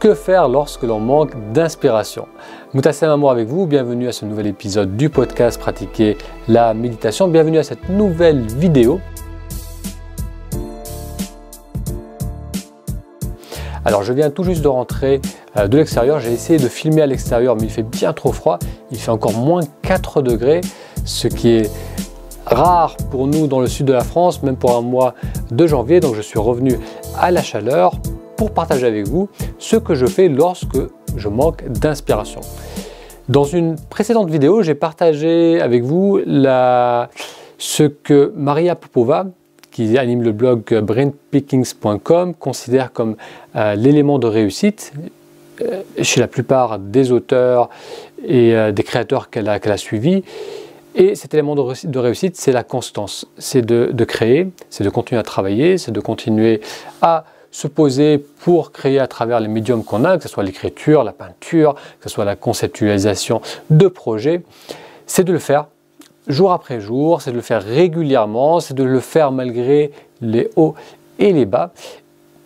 Que faire lorsque l'on manque d'inspiration? Moutassem Amour avec vous, bienvenue à ce nouvel épisode du podcast Pratiquer la méditation, bienvenue à cette nouvelle vidéo. Alors je viens tout juste de rentrer de l'extérieur, j'ai essayé de filmer à l'extérieur mais il fait bien trop froid, il fait encore moins 4 degrés, ce qui est rare pour nous dans le sud de la France, même pour un mois de janvier, donc je suis revenu à la chaleur pour partager avec vous ce que je fais lorsque je manque d'inspiration. Dans une précédente vidéo, j'ai partagé avec vous ce que Maria Popova, qui anime le blog brainpickings.com, considère comme l'élément de réussite chez la plupart des auteurs et des créateurs qu'elle a suivis. Et cet élément de réussite, c'est la constance. C'est de créer, c'est de continuer à travailler, c'est de continuer à se poser pour créer à travers les médiums qu'on a, que ce soit l'écriture, la peinture, que ce soit la conceptualisation de projets. C'est de le faire jour après jour, c'est de le faire régulièrement, c'est de le faire malgré les hauts et les bas.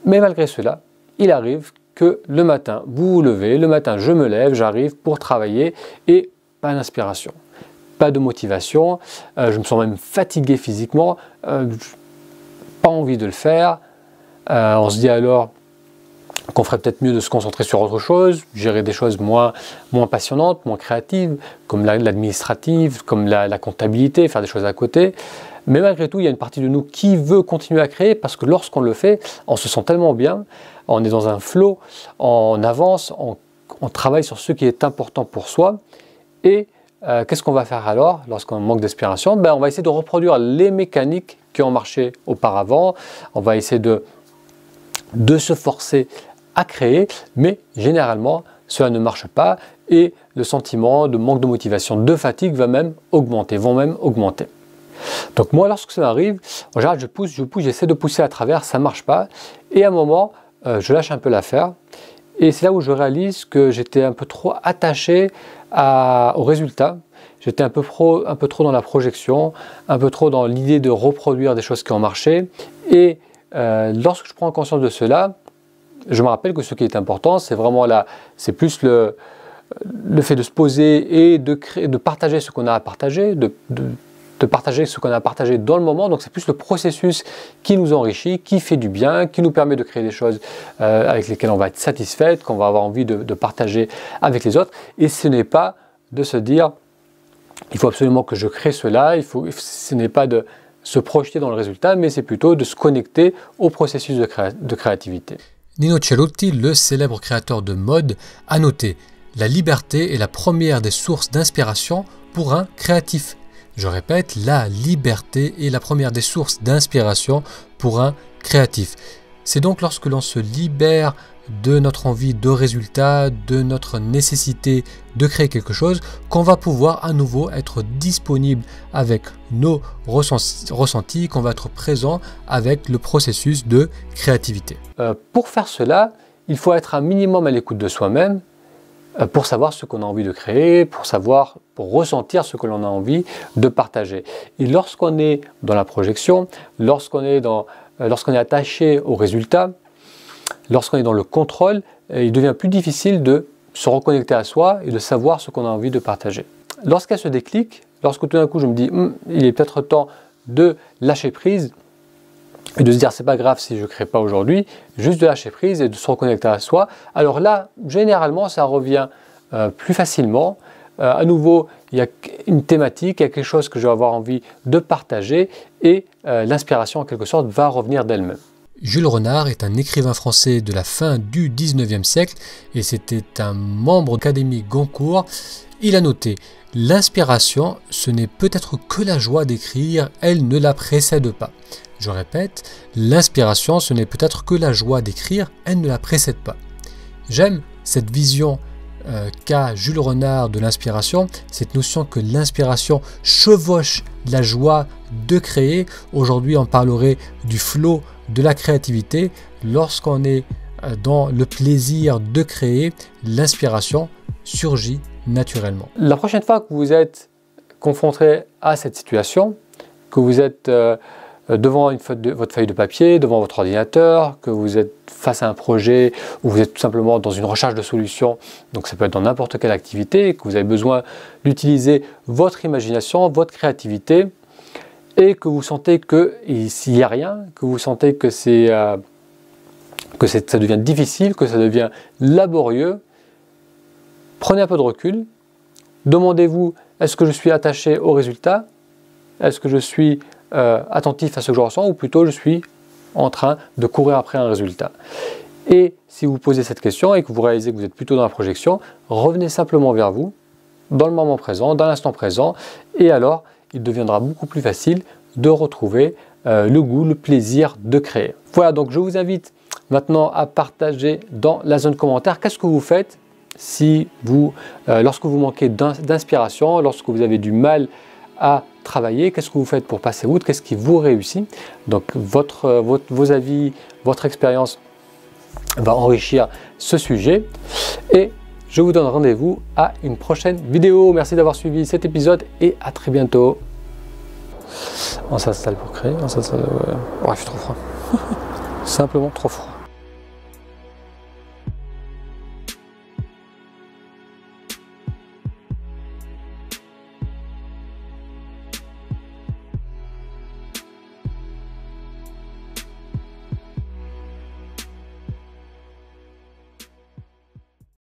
Mais malgré cela, il arrive que le matin, vous vous levez, le matin je me lève, j'arrive pour travailler et pas d'inspiration, pas de motivation, je me sens même fatigué physiquement, pas envie de le faire. On se dit alors qu'on ferait peut-être mieux de se concentrer sur autre chose, gérer des choses moins passionnantes, moins créatives, comme l'administrative, comme la comptabilité, faire des choses à côté. Mais malgré tout, il y a une partie de nous qui veut continuer à créer parce que lorsqu'on le fait, on se sent tellement bien, on est dans un flow, on avance, on travaille sur ce qui est important pour soi. Et qu'est-ce qu'on va faire alors lorsqu'on manque d'inspiration? On va essayer de reproduire les mécaniques qui ont marché auparavant, on va essayer de se forcer à créer, mais généralement cela ne marche pas et le sentiment de manque de motivation, de fatigue vont même augmenter. Donc moi lorsque ça m'arrive, en général je pousse, j'essaie de pousser à travers, ça ne marche pas et à un moment je lâche un peu l'affaire et c'est là où je réalise que j'étais un peu trop attaché au résultat. J'étais un peu trop dans la projection, un peu trop dans l'idée de reproduire des choses qui ont marché et lorsque je prends conscience de cela, je me rappelle que ce qui est important, c'est vraiment c'est plus le fait de se poser et de partager ce qu'on a à partager, de partager ce qu'on a à partager dans le moment. Donc c'est plus le processus qui nous enrichit, qui fait du bien, qui nous permet de créer des choses avec lesquelles on va être satisfait, qu'on va avoir envie de partager avec les autres. Et ce n'est pas de se dire, il faut absolument que je crée cela, ce n'est pas de se projeter dans le résultat, mais c'est plutôt de se connecter au processus de créativité. Nino Cerutti, le célèbre créateur de mode, a noté « La liberté est la première des sources d'inspiration pour un créatif ». Je répète, la liberté est la première des sources d'inspiration pour un créatif. C'est donc lorsque l'on se libère de notre envie de résultat, de notre nécessité de créer quelque chose, qu'on va pouvoir à nouveau être disponible avec nos ressentis, qu'on va être présent avec le processus de créativité. Pour faire cela, il faut être un minimum à l'écoute de soi-même pour savoir ce qu'on a envie de créer, pour ressentir ce que l'on a envie de partager. Et lorsqu'on est dans la projection, lorsqu'on est attaché au résultat, lorsqu'on est dans le contrôle, il devient plus difficile de se reconnecter à soi et de savoir ce qu'on a envie de partager. Lorsqu'il y a ce déclic, lorsque tout d'un coup je me dis il est peut-être temps de lâcher prise et de se dire c'est pas grave si je ne crée pas aujourd'hui, juste de lâcher prise et de se reconnecter à soi, alors là généralement ça revient plus facilement. À nouveau, il y a une thématique, il y a quelque chose que je vais avoir envie de partager et l'inspiration en quelque sorte va revenir d'elle-même. Jules Renard est un écrivain français de la fin du 19e siècle et c'était un membre de l'Académie Goncourt. Il a noté « L'inspiration, ce n'est peut-être que la joie d'écrire, elle ne la précède pas. » Je répète, l'inspiration, ce n'est peut-être que la joie d'écrire, elle ne la précède pas. J'aime cette vision qu'a Jules Renard de l'inspiration, cette notion que l'inspiration chevauche la joie de créer. Aujourd'hui, on parlerait du flow de la créativité. Lorsqu'on est dans le plaisir de créer, l'inspiration surgit naturellement. La prochaine fois que vous êtes confronté à cette situation, que vous êtes devant votre feuille de papier, devant votre ordinateur, que vous êtes face à un projet ou vous êtes tout simplement dans une recherche de solutions, donc ça peut être dans n'importe quelle activité, que vous avez besoin d'utiliser votre imagination, votre créativité, et que vous sentez s'il n'y a rien, que vous sentez que ça devient difficile, que ça devient laborieux, prenez un peu de recul, demandez-vous, est-ce que je suis attaché au résultat? Est-ce que je suis attentif à ce que je ressens, ou plutôt je suis en train de courir après un résultat? Et si vous posez cette question et que vous réalisez que vous êtes plutôt dans la projection, revenez simplement vers vous, dans le moment présent, dans l'instant présent, et alors il deviendra beaucoup plus facile de retrouver le goût, le plaisir de créer. Voilà, donc je vous invite maintenant à partager dans la zone commentaire qu'est-ce que vous faites si lorsque vous manquez d'inspiration, lorsque vous avez du mal à travailler, qu'est-ce que vous faites pour passer outre, qu'est-ce qui vous réussit. Donc vos avis, votre expérience va enrichir ce sujet, et je vous donne rendez-vous à une prochaine vidéo. Merci d'avoir suivi cet épisode et à très bientôt. On s'installe pour créer, on s'installe... Bref, trop froid. Simplement trop froid.